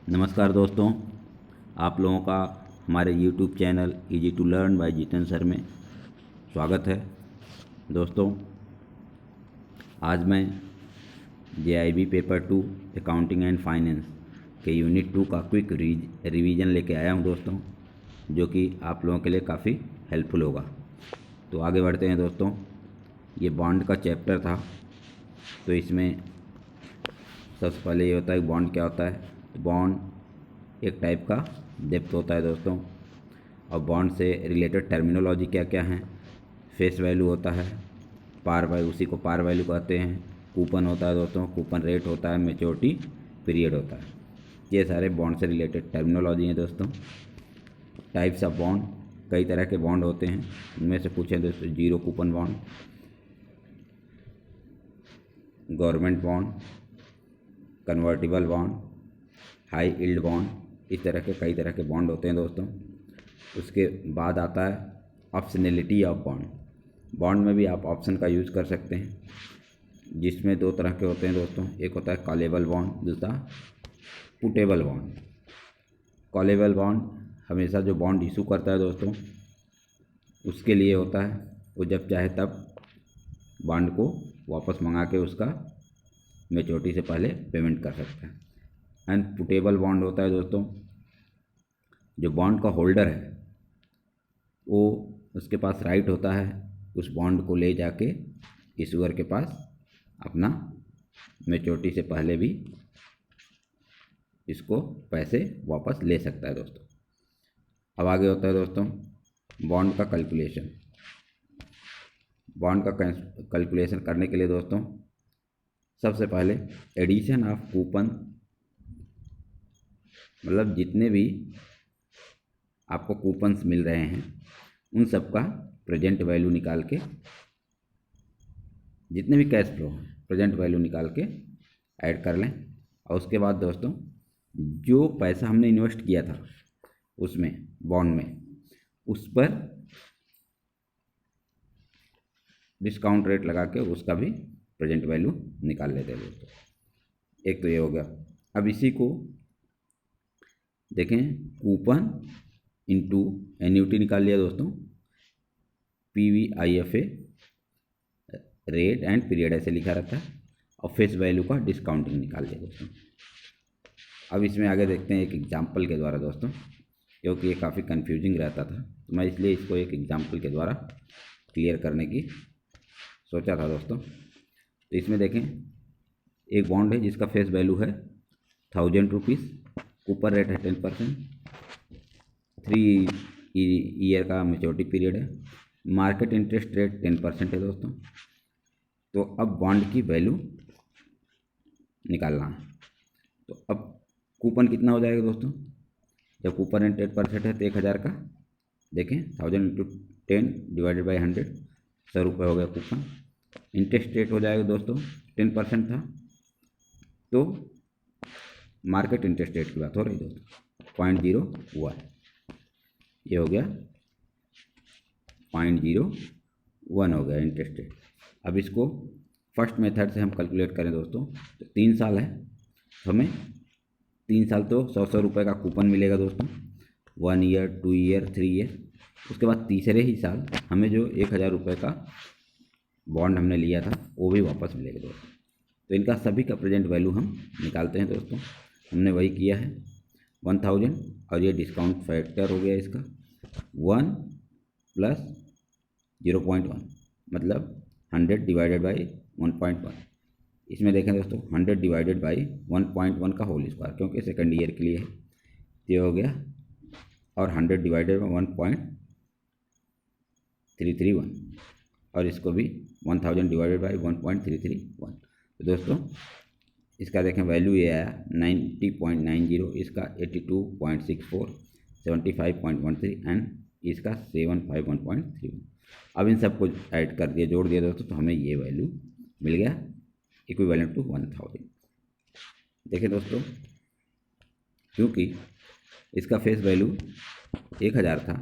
नमस्कार दोस्तों, आप लोगों का हमारे YouTube channel easy to learn by Jitendra sir में स्वागत है। दोस्तों, आज मैं JIB paper 2 accounting and finance के यूनिट 2 का क्विक रिवीजन लेके आया हूं दोस्तों, जो कि आप लोगों के लिए काफ़ी हेल्पफुल होगा। तो आगे बढ़ते हैं दोस्तों। ये बॉन्ड का चैप्टर था, तो इसमें सबसे पहले ये होता है कि बॉन्ड क्या होता है। बॉन्ड एक टाइप का डेप्थ होता है दोस्तों, और बॉन्ड से रिलेटेड टर्मिनोलॉजी क्या क्या है। फेस वैल्यू होता है, पार वैल्यू, उसी को पार वैल्यू कहते हैं। कूपन होता है दोस्तों, कूपन रेट होता है, मैच्योरिटी पीरियड होता है। ये सारे बॉन्ड से रिलेटेड टर्मिनोलॉजी हैं दोस्तों। टाइप्स ऑफ बॉन्ड, कई तरह के बॉन्ड होते हैं। उनमें से कुछ हैं दोस्तों: zero coupon bond, government bond, convertible bond, high yield bond. इस तरह के कई तरह के बॉन्ड होते हैं दोस्तों। उसके बाद आता है ऑप्शनैलिटी ऑफ बॉन्ड। बॉन्ड में भी आप ऑप्शन का यूज़ कर सकते हैं, जिसमें दो तरह के होते हैं दोस्तों। एक होता है कॉलेबल बॉन्ड, दूसरा पुटेबल बॉन्ड। कॉलेबल बॉन्ड हमेशा जो बॉन्ड इशू करता है दोस्तों, उसके लिए होता है। वो जब चाहे तब बॉन्ड को वापस मंगा के उसका मैच्योरिटी से पहले पेमेंट कर सकता है। एंड पुटेबल बॉन्ड होता है दोस्तों, जो बॉन्ड का होल्डर है वो, उसके पास राइट होता है उस बॉन्ड को ले जाके इशूअर के पास अपना मैच्योरिटी से पहले भी इसको पैसे वापस ले सकता है दोस्तों। अब आगे होता है दोस्तों बॉन्ड का कैलकुलेशन। बॉन्ड का कैलकुलेशन करने के लिए दोस्तों सबसे पहले एडिशन ऑफ कूपन, मतलब जितने भी आपको कूपन्स मिल रहे हैं उन सब का प्रेजेंट वैल्यू निकाल के, जितने भी कैश फ्लो हैं प्रेजेंट वैल्यू निकाल के ऐड कर लें। और उसके बाद दोस्तों जो पैसा हमने इन्वेस्ट किया था उसमें, बॉन्ड में, उस पर डिस्काउंट रेट लगा के उसका भी प्रेजेंट वैल्यू निकाल लेते हैं दोस्तों। एक तो ये हो गया। अब इसी को देखें, कूपन इंटू एन्यूटी निकाल लिया दोस्तों, PVIFA रेट एंड पीरियड ऐसे लिखा रहता है, और फेस वैल्यू का डिस्काउंटिंग निकाल लिया दोस्तों। अब इसमें आगे देखते हैं एक एग्जाम्पल के द्वारा दोस्तों, क्योंकि ये काफ़ी कन्फ्यूजिंग रहता था, तो मैं इसलिए इसको एक एग्जाम्पल के द्वारा क्लियर करने की सोचा था दोस्तों। तो इसमें देखें, एक बॉन्ड है जिसका फेस वैल्यू है 1000 रुपीज़, कूपन रेट है 10%, 3 ईयर का मैच्योरिटी पीरियड है, मार्केट इंटरेस्ट रेट 10% है दोस्तों। तो अब बॉन्ड की वैल्यू निकालना है। तो अब कूपन कितना हो जाएगा दोस्तों, जब कूपन रेट 10% है तो 1000 का, देखें 1000 इंटू 10 डिवाइडेड बाई 100, 100 रुपये हो गया कूपन। इंटरेस्ट रेट हो जाएगा दोस्तों, 10% था तो मार्केट इंटरेस्ट रेट की बात हो रही दोस्तों, 0.01, ये हो गया 0.01 हो गया इंटरेस्ट रेट। अब इसको फर्स्ट मेथड से हम कैलकुलेट करें दोस्तों, तो 3 साल है, तो हमें 3 साल तो 100 रुपये का कूपन मिलेगा दोस्तों, 1 ईयर, 2 ईयर, 3 ईयर। उसके बाद तीसरे ही साल हमें जो 1000 रुपये का बॉन्ड हमने लिया था वो भी वापस मिलेगा दोस्तों। तो इनका सभी का प्रेजेंट वैल्यू हम निकालते हैं दोस्तों। हमने वही किया है 1000, और ये डिस्काउंट फैक्टर हो गया इसका 1 प्लस 0.1, मतलब 100 डिवाइडेड बाई 1.1। इसमें देखें दोस्तों 100 डिवाइडेड बाई 1.1 का होल स्क्वायर, क्योंकि सेकंड ईयर के लिए है, ये हो गया, और 100 डिवाइडेड बाई 1.331, और इसको भी 1000 डिवाइडेड बाई 1.331। तो दोस्तों इसका देखें वैल्यू ये आया 90.90, इसका 82.64, 75.13 एंड इसका 751.31। अब इन सबको ऐड कर दिया, जोड़ दिया दोस्तों, तो हमें ये वैल्यू मिल गया इक्विवेलेंट टू 1000। देखें दोस्तों, क्योंकि इसका फेस वैल्यू 1000 था,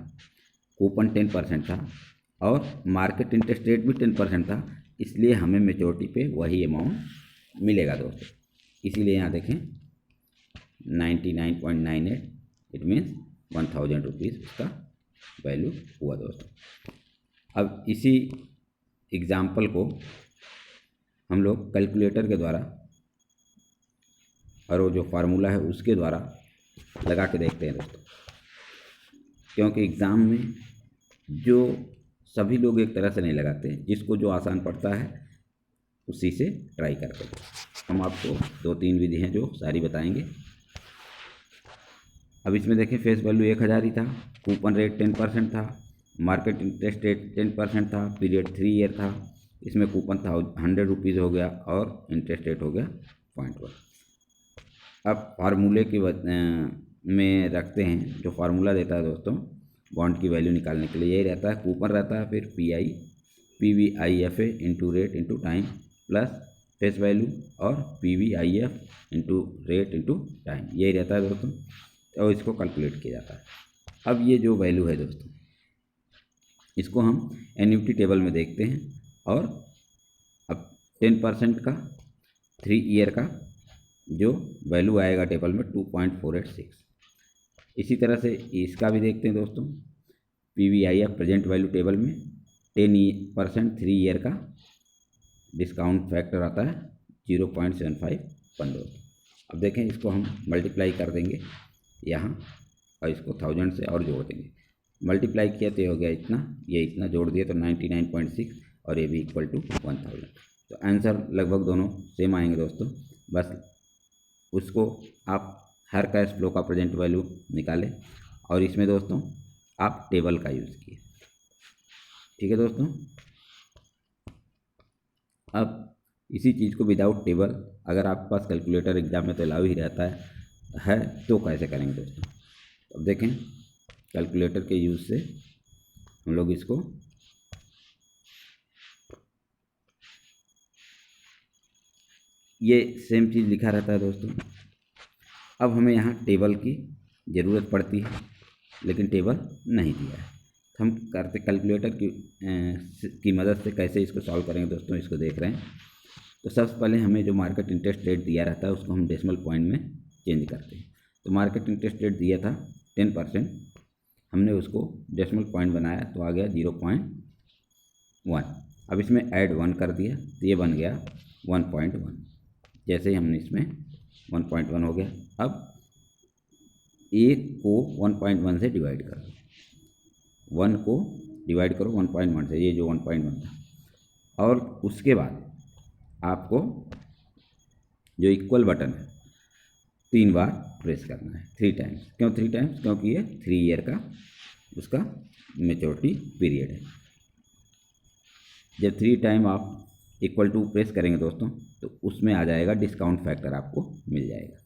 कूपन 10% था, और मार्केट इंटरेस्ट रेट भी 10% था, इसलिए हमें मैच्योरिटी पे वही अमाउंट मिलेगा दोस्तों। इसीलिए यहाँ देखें 99.98, इट मीन्स 1000 रुपीज़ उसका वैल्यू हुआ दोस्तों। अब इसी एग्ज़ाम्पल को हम लोग कैलकुलेटर के द्वारा और वो जो फार्मूला है उसके द्वारा लगा के देखते हैं दोस्तों, क्योंकि एग्ज़ाम में जो सभी लोग एक तरह से नहीं लगाते, जिसको जो आसान पड़ता है उसी से ट्राई करते हैं। हम आपको 2-3 विधि हैं जो सारी बताएंगे। अब इसमें देखें, फेस वैल्यू 1000 ही था, कूपन रेट 10% था, मार्केट इंटरेस्ट रेट 10% था, पीरियड 3 ईयर था, इसमें कूपन था 100 रुपीज़ हो गया और इंटरेस्ट रेट हो गया 0.1। अब फार्मूले की में रखते हैं, जो फार्मूला देता है दोस्तों बॉन्ड की वैल्यू निकालने के लिए, यही रहता है, कूपन रहता है, फिर PVIFA into rate into time plus face value और PVIF into rate into time, यही रहता है दोस्तों, और इसको कैलकुलेट किया जाता है। अब ये जो वैल्यू है दोस्तों, इसको हम एन्युटी टेबल में देखते हैं, और अब 10% का 3 ईयर का जो वैल्यू आएगा टेबल में 2.486। इसी तरह से इसका भी देखते हैं दोस्तों, PVIF प्रेजेंट वैल्यू टेबल में 10% 3 ईयर का डिस्काउंट फैक्टर आता है 0.75 दोस्तों। अब देखें, इसको हम मल्टीप्लाई कर देंगे यहाँ, और इसको 1000 से और जोड़ देंगे, मल्टीप्लाई किया तो हो गया इतना, ये इतना जोड़ दिया तो 99.6, और ये भी इक्वल टू 1000। तो आंसर लगभग दोनों सेम आएंगे दोस्तों, बस उसको आप हर कैश फ्लो का प्रेजेंट वैल्यू निकालें, और इसमें दोस्तों आप टेबल का यूज़ किए। ठीक है दोस्तों। अब इसी चीज़ को विदाउट टेबल, अगर आपके पास कैलकुलेटर एग्जाम में तो अलाउ ही रहता है तो कैसे करेंगे दोस्तों। अब देखें, कैलकुलेटर के यूज़ से हम लोग इसको ये सेम चीज़ लिखा रहता है दोस्तों। अब हमें यहाँ टेबल की ज़रूरत पड़ती है, लेकिन टेबल नहीं दिया है, तो हम करते कैलकुलेटर की मदद से कैसे इसको सॉल्व करेंगे दोस्तों, इसको देख रहे हैं। तो सबसे पहले हमें जो मार्केट इंटरेस्ट रेट दिया रहता है उसको हम डेसिमल पॉइंट में चेंज करते हैं। तो मार्केट इंटरेस्ट रेट दिया था 10%, हमने उसको डेसिमल पॉइंट बनाया तो आ गया 0.1। अब इसमें ऐड 1 कर दिया तो ये बन गया 1.1। जैसे ही हमने इसमें 1.1 हो गया, अब एक को 1.1 से डिवाइड करो, 1 को डिवाइड करो 1.1 से, ये जो 1.1 था, और उसके बाद आपको जो इक्वल बटन है 3 बार प्रेस करना है, 3 टाइम्स। क्यों 3 टाइम्स? क्योंकि ये 3 ईयर का उसका मैच्योरिटी पीरियड है। जब 3 टाइम आप इक्वल टू प्रेस करेंगे दोस्तों, तो उसमें आ जाएगा डिस्काउंट फैक्टर, आपको मिल जाएगा,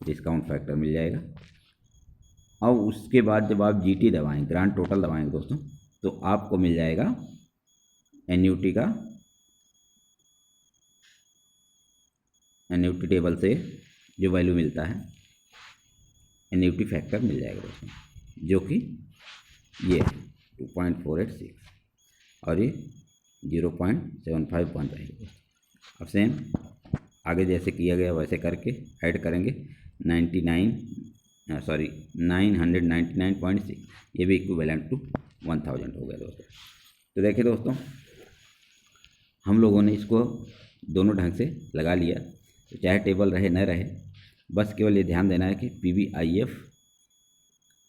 डिस्काउंट फैक्टर मिल जाएगा। और उसके बाद जब आप GT दबाएंगे, ग्रांड टोटल दबाएंगे दोस्तों, तो आपको मिल जाएगा एन्युटी का, एन्युटी टेबल से जो वैल्यू मिलता है, एन्युटी फैक्टर मिल जाएगा दोस्तों, जो कि ये 2.486 और ये 0.75 बन रहेगा। अब सेम आगे जैसे किया गया वैसे करके ऐड करेंगे 999.6, ये भी इक्विवेलेंट टू 1000 हो गया दोस्तों। तो देखिए दोस्तों, हम लोगों ने इसको दोनों ढंग से लगा लिया, तो चाहे टेबल रहे न रहे, बस केवल ये ध्यान देना है कि PVIF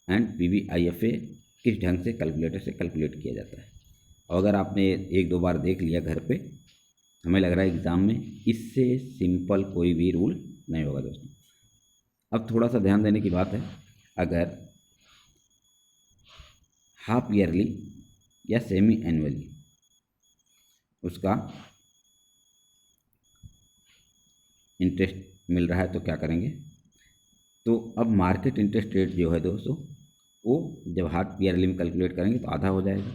एंड PVIFA किस ढंग से कैलकुलेटर से कैलकुलेट किया जाता है। और अगर आपने 1-2 बार देख लिया घर पे, हमें लग रहा है एग्ज़ाम में इससे सिंपल कोई भी रूल नहीं होगा दोस्तों। अब थोड़ा सा ध्यान देने की बात है, अगर हाफ ईयरली या सेमी एनुअली उसका इंटरेस्ट मिल रहा है तो क्या करेंगे, तो अब मार्केट इंटरेस्ट रेट जो है दोस्तों, वो जब हाफ ईयरली में कैलकुलेट करेंगे तो आधा हो जाएगा,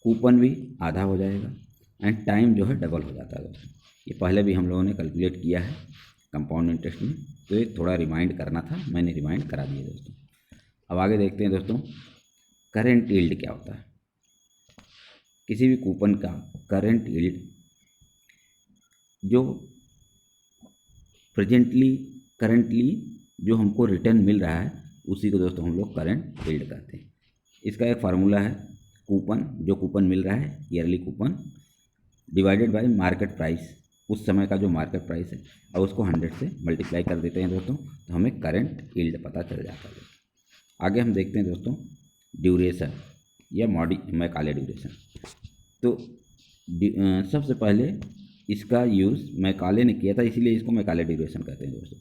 कूपन भी आधा हो जाएगा, एंड टाइम जो है डबल हो जाता है दोस्तों। ये पहले भी हम लोगों ने कैलकुलेट किया है कंपाउंड इंटरेस्ट में, तो ये थोड़ा रिमाइंड करना था, मैंने रिमाइंड करा दिया दोस्तों। अब आगे देखते हैं दोस्तों, करेंट यील्ड क्या होता है। किसी भी कूपन का करेंट यील्ड जो करेंटली जो हमको रिटर्न मिल रहा है उसी को दोस्तों हम लोग करंट यील्ड कहते हैं। इसका एक फार्मूला है, कूपन, जो कूपन मिल रहा है yearly coupon divided by market price, उस समय का जो मार्केट प्राइस है, और उसको 100 से मल्टीप्लाई कर देते हैं दोस्तों, तो हमें करंट यील्ड पता चल जाता है। आगे हम देखते हैं दोस्तों ड्यूरेशन या मैकाले ड्यूरेशन। तो सबसे पहले इसका यूज़ मैकाले ने किया था, इसीलिए इसको मैकाले ड्यूरेशन कहते हैं दोस्तों।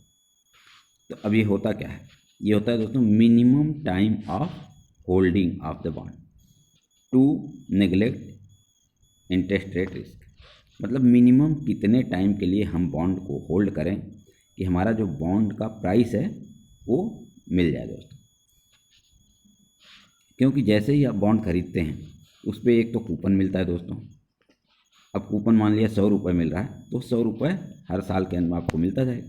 तो अब ये होता क्या है, ये होता है दोस्तों minimum time of holding of the bond to neglect interest rate risk. मतलब मिनिमम कितने टाइम के लिए हम बॉन्ड को होल्ड करें कि हमारा जो बॉन्ड का प्राइस है वो मिल जाए दोस्तों। क्योंकि जैसे ही आप बॉन्ड खरीदते हैं उस पर एक तो कूपन मिलता है दोस्तों। अब कूपन मान लिया 100 रुपये मिल रहा है, तो 100 रुपये हर साल के अंत में आपको मिलता जाएगा।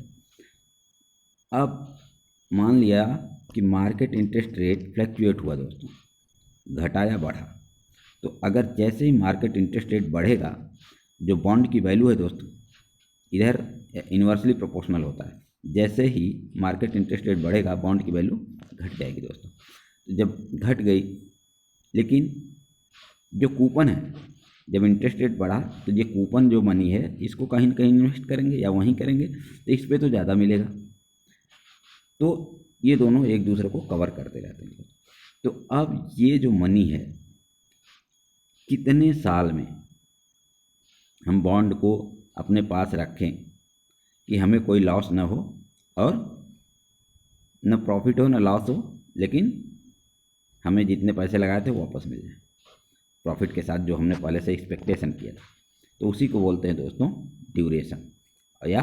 अब मान लिया कि मार्केट इंटरेस्ट रेट फ्लैक्चुएट हुआ दोस्तों, घटा या बढ़ा, तो अगर जैसे ही मार्केट इंटरेस्ट रेट बढ़ेगा, जो बॉन्ड की वैल्यू है दोस्तों इधर इन्वर्सली प्रोपोर्शनल होता है, जैसे ही मार्केट इंटरेस्ट रेट बढ़ेगा बॉन्ड की वैल्यू घट जाएगी दोस्तों। तो जब घट गई, लेकिन जो कूपन है, जब इंटरेस्ट रेट बढ़ा तो ये कूपन जो मनी है इसको कहीं ना कहीं इन्वेस्ट करेंगे या वहीं करेंगे, तो इस पर तो ज़्यादा मिलेगा। तो ये दोनों एक दूसरे को कवर करते रहते हैं। तो अब ये जो मनी है, कितने साल में हम बॉन्ड को अपने पास रखें कि हमें कोई लॉस ना हो और न प्रॉफिट हो न लॉस हो, लेकिन हमें जितने पैसे लगाए थे वो वापस मिल जाए प्रॉफिट के साथ, जो हमने पहले से एक्सपेक्टेशन किया था। तो उसी को बोलते हैं दोस्तों ड्यूरेशन या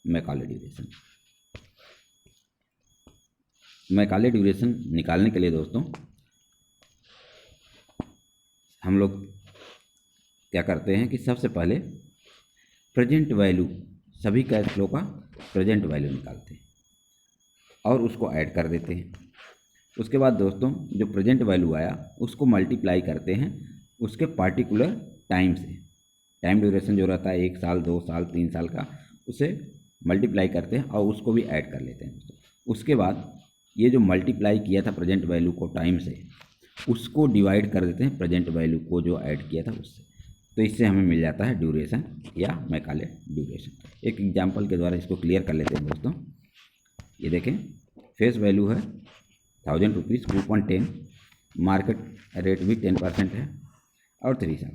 मैकाले ड्यूरेशन। मैकाले ड्यूरेशन निकालने के लिए दोस्तों हम लोग क्या करते हैं कि सबसे पहले प्रेजेंट वैल्यू, सभी कैश फ्लो का प्रेजेंट वैल्यू निकालते हैं और उसको ऐड कर देते हैं। उसके बाद दोस्तों जो प्रेजेंट वैल्यू आया उसको मल्टीप्लाई करते हैं उसके पार्टिकुलर टाइम से। टाइम ड्यूरेशन जो रहता है 1 साल 2 साल 3 साल का, उसे मल्टीप्लाई करते हैं और उसको भी ऐड कर लेते हैं दोस्तों। उसके बाद ये जो मल्टीप्लाई किया था प्रेजेंट वैल्यू को टाइम से, उसको डिवाइड कर देते हैं प्रेजेंट वैल्यू को जो ऐड किया था उससे। तो इससे हमें मिल जाता है ड्यूरेशन या मैकाले ड्यूरेशन। एक एग्जांपल के द्वारा इसको क्लियर कर लेते हैं दोस्तों। ये देखें, फेस वैल्यू है 1000 रुपीज़, कूपन 10, मार्केट रेट भी 10% है और 3 साल।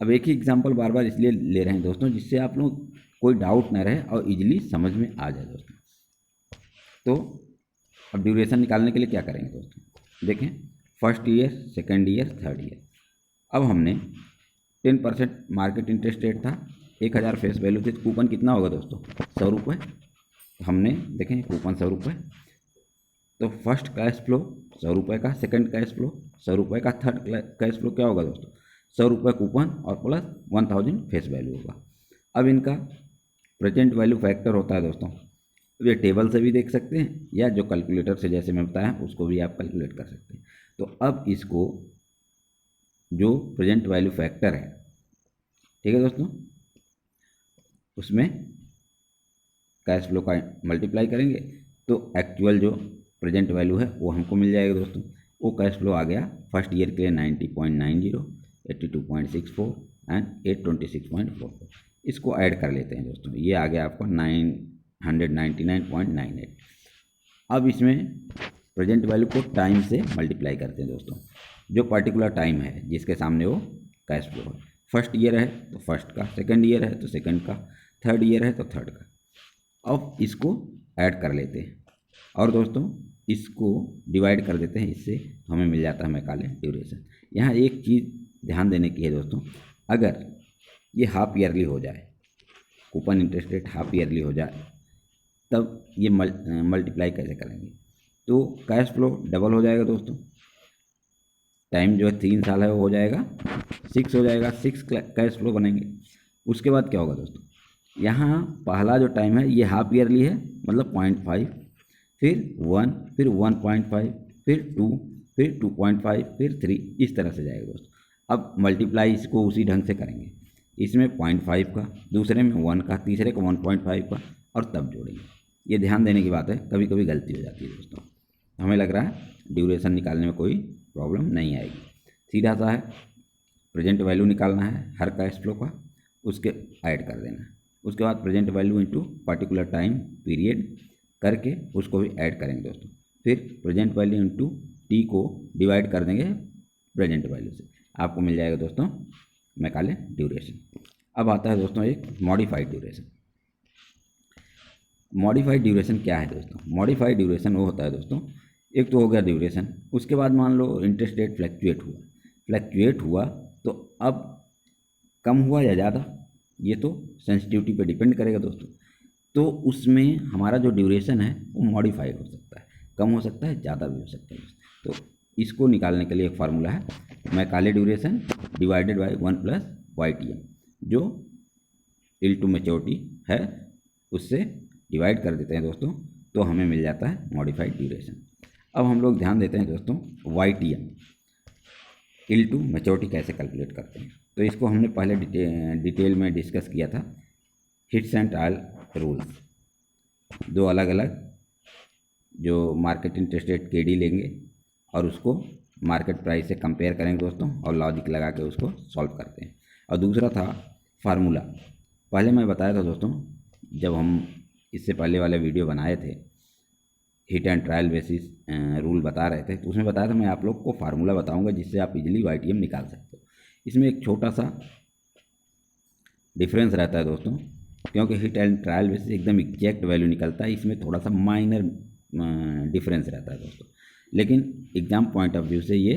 अब एक ही एग्जांपल बार बार इसलिए ले रहे हैं दोस्तों जिससे आप लोग कोई डाउट ना रहे और इजीली समझ में आ जाए दोस्तों। तो अब ड्यूरेशन निकालने के लिए क्या करेंगे दोस्तों, देखें, first year, second year, third year. अब हमने 10% मार्केट इंटरेस्ट रेट था, 1000 फेस वैल्यू थी, कूपन कितना होगा दोस्तों 100 रुपये। हमने देखें कूपन 100 रुपये, तो फर्स्ट कैश फ्लो 100 रुपये का, सेकंड कैश फ्लो 100 रुपये का, थर्ड कैश फ्लो क्या होगा दोस्तों 100 रुपये कूपन और प्लस 1000 फेस वैल्यू होगा। अब इनका प्रेजेंट वैल्यू फैक्टर होता है दोस्तों, ये टेबल से भी देख सकते हैं या जो कैलकुलेटर से जैसे मैं बताया उसको भी आप कैलकुलेट कर सकते हैं। तो अब इसको जो प्रेजेंट वैल्यू फैक्टर है, ठीक है दोस्तों, उसमें कैश फ्लो का मल्टीप्लाई करेंगे तो एक्चुअल जो प्रेजेंट वैल्यू है वो हमको मिल जाएगा दोस्तों। वो कैश फ्लो आ गया फर्स्ट ईयर के लिए 90.90, 82.64 एंड 826.44। इसको ऐड कर लेते हैं दोस्तों, ये आ गया आपको 999.98। अब इसमें प्रेजेंट वैल्यू को टाइम से मल्टीप्लाई करते हैं दोस्तों, जो पर्टिकुलर टाइम है जिसके सामने वो कैश फ्लो है। फर्स्ट ईयर है तो फर्स्ट का, सेकंड ईयर है तो सेकंड का, थर्ड ईयर है तो थर्ड का। अब इसको ऐड कर लेते हैं और दोस्तों इसको डिवाइड कर देते हैं इससे, तो हमें मिल जाता है मैकाले ड्यूरेशन। यहाँ एक चीज़ ध्यान देने की है दोस्तों, अगर ये हाफ ईयरली हो जाए, coupon interest rate half yearly हो जाए, तब ये मल्टीप्लाई कैसे करेंगे, तो कैश फ्लो डबल हो जाएगा दोस्तों। टाइम जो है 3 साल है वो हो जाएगा 6 हो जाएगा, 6 कैश फ्लो बनेंगे। उसके बाद क्या होगा दोस्तों, यहाँ पहला जो टाइम है ये हाफ ईयरली है, मतलब 0.5, फिर 1, फिर 1.5, फिर 2, फिर 2.5, फिर 3, इस तरह से जाएगा दोस्तों। अब मल्टीप्लाई इसको उसी ढंग से करेंगे, इसमें 0.5 का, दूसरे में 1 का, तीसरे का 1.5 का, और तब जोड़ेंगे। ये ध्यान देने की बात है, कभी कभी गलती हो जाती है दोस्तों। हमें लग रहा है ड्यूरेशन निकालने में कोई प्रॉब्लम नहीं आएगी। सीधा सा है, प्रेजेंट वैल्यू निकालना है हर कैश फ्लो का, उसके ऐड कर देना है। उसके बाद present value into particular time period करके उसको भी ऐड करेंगे दोस्तों। फिर प्रेजेंट वैल्यू इनटू टी को डिवाइड कर देंगे प्रेजेंट वैल्यू से, आपको मिल जाएगा दोस्तों मैकाले ड्यूरेशन। अब आता है दोस्तों एक मॉडिफाइड ड्यूरेशन। मॉडिफाइड ड्यूरेशन क्या है दोस्तों? मॉडिफाइड ड्यूरेशन वो होता है दोस्तों, एक तो हो गया ड्यूरेशन, उसके बाद मान लो इंटरेस्ट रेट फ्लैक्चुएट हुआ तो अब कम हुआ या ज़्यादा, ये तो सेंसिटिविटी पे डिपेंड करेगा दोस्तों। तो उसमें हमारा जो ड्यूरेशन है वो मॉडिफाइड हो सकता है, कम हो सकता है, ज़्यादा भी हो सकता है। तो इसको निकालने के लिए एक फार्मूला है, Macaulay duration divided by 1 + YTM, जो टिल टू मैच्योरिटी है उससे डिवाइड कर देते हैं दोस्तों, तो हमें मिल जाता है मॉडिफाइड ड्यूरेशन। अब हम लोग ध्यान देते हैं दोस्तों YTM, टिल टू मैच्योरिटी कैसे कैलकुलेट करते हैं। तो इसको हमने पहले डिटेल में डिस्कस किया था, हिट्स एंड ट्रायल रूल्स। दो अलग अलग जो मार्केट इंटरेस्ट रेट KD लेंगे और उसको मार्केट प्राइस से कंपेयर करेंगे दोस्तों, और लॉजिक लगा के उसको सॉल्व करते हैं। और दूसरा था फार्मूला, पहले मैं बताया था दोस्तों, जब हम इससे पहले वाले वीडियो बनाए थे hit and trial basis rule बता रहे थे, तो उसमें बताया था मैं आप लोग को फार्मूला बताऊंगा जिससे आप इजीली YTM निकाल सकते हो। इसमें एक छोटा सा डिफरेंस रहता है दोस्तों, क्योंकि हिट एंड ट्रायल बेसिस एकदम एग्जैक्ट वैल्यू निकलता है, इसमें थोड़ा सा माइनर डिफरेंस रहता है दोस्तों। लेकिन एग्ज़ाम पॉइंट ऑफ व्यू से ये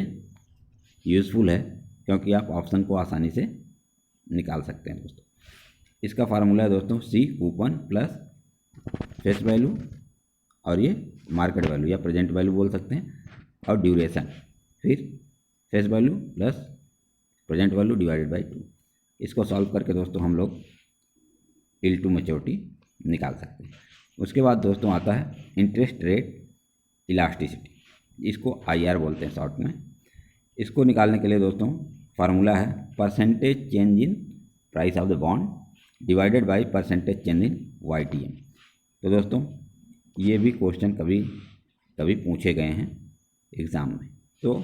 यूज़फुल है, क्योंकि आप ऑप्शन को आसानी से निकाल सकते हैं दोस्तों। इसका फार्मूला है दोस्तों C coupon plus face value, और ये मार्केट वैल्यू या प्रेजेंट वैल्यू बोल सकते हैं, और ड्यूरेशन, फिर face value plus present value divided by 2। इसको सॉल्व करके दोस्तों हम लोग टिल टू मैच्योरिटी निकाल सकते हैं। उसके बाद दोस्तों आता है इंटरेस्ट रेट इलास्टिसिटी, इसको IR बोलते हैं शॉर्ट में। इसको निकालने के लिए दोस्तों फार्मूला है percentage change in price of the bond divided by percentage change in YTM। तो दोस्तों ये भी क्वेश्चन कभी कभी पूछे गए हैं एग्ज़ाम में, तो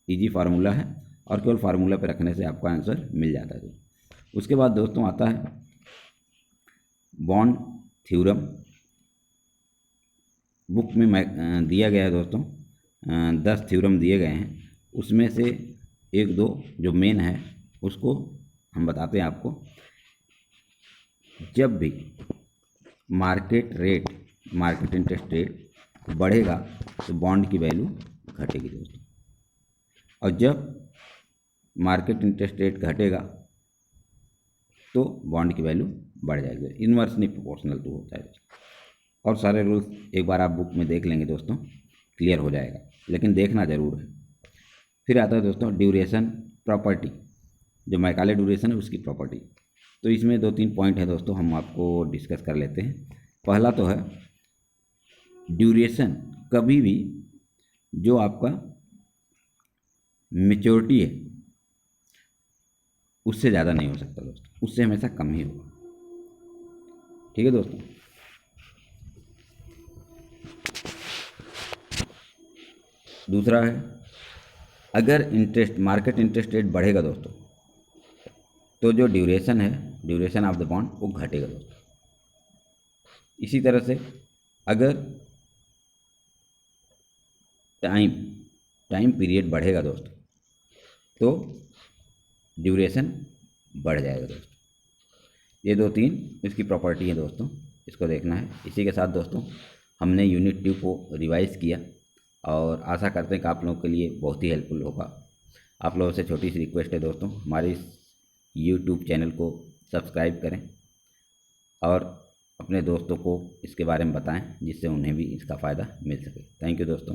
इजी फार्मूला है और केवल फार्मूला पे रखने से आपका आंसर मिल जाता है। उसके बाद दोस्तों आता है बॉन्ड थ्योरम। बुक में दिया गया है दोस्तों 10 थ्योरम दिए गए हैं, उसमें से एक दो जो मेन है उसको हम बताते हैं आपको। जब भी मार्केट इंटरेस्ट रेट बढ़ेगा तो बॉन्ड की वैल्यू घटेगी दोस्तों, और जब मार्केट इंटरेस्ट रेट घटेगा तो बॉन्ड की वैल्यू बढ़ जाएगी, इन्वर्सली प्रोपोर्शनल टू होता है। और सारे रूल्स एक बार आप बुक में देख लेंगे दोस्तों, क्लियर हो जाएगा, लेकिन देखना ज़रूर है। फिर आता है दोस्तों ड्यूरेशन प्रॉपर्टी, जो मैकाले ड्यूरेशन है उसकी प्रॉपर्टी। तो इसमें 2-3 पॉइंट है दोस्तों, हम आपको डिस्कस कर लेते हैं। पहला तो है ड्यूरेशन कभी भी जो आपका मैच्योरिटी है उससे ज़्यादा नहीं हो सकता दोस्तों, उससे हमेशा कम ही होगा। ठीक है दोस्तों। दूसरा है अगर मार्केट इंटरेस्ट रेट बढ़ेगा दोस्तों, तो जो ड्यूरेशन है, ड्यूरेशन ऑफ द बॉन्ड, वो घटेगा दोस्तों। इसी तरह से अगर टाइम पीरियड बढ़ेगा दोस्तों, तो ड्यूरेशन बढ़ जाएगा दोस्तों। ये 2-3 इसकी प्रॉपर्टी है दोस्तों, इसको देखना है। इसी के साथ दोस्तों हमने यूनिट 2 को रिवाइज़ किया, और आशा करते हैं कि आप लोगों के लिए बहुत ही हेल्पफुल होगा। आप लोगों से छोटी सी रिक्वेस्ट है दोस्तों, हमारे इस YouTube चैनल को सब्सक्राइब करें और अपने दोस्तों को इसके बारे में बताएं, जिससे उन्हें भी इसका फ़ायदा मिल सके। थैंक यू दोस्तों।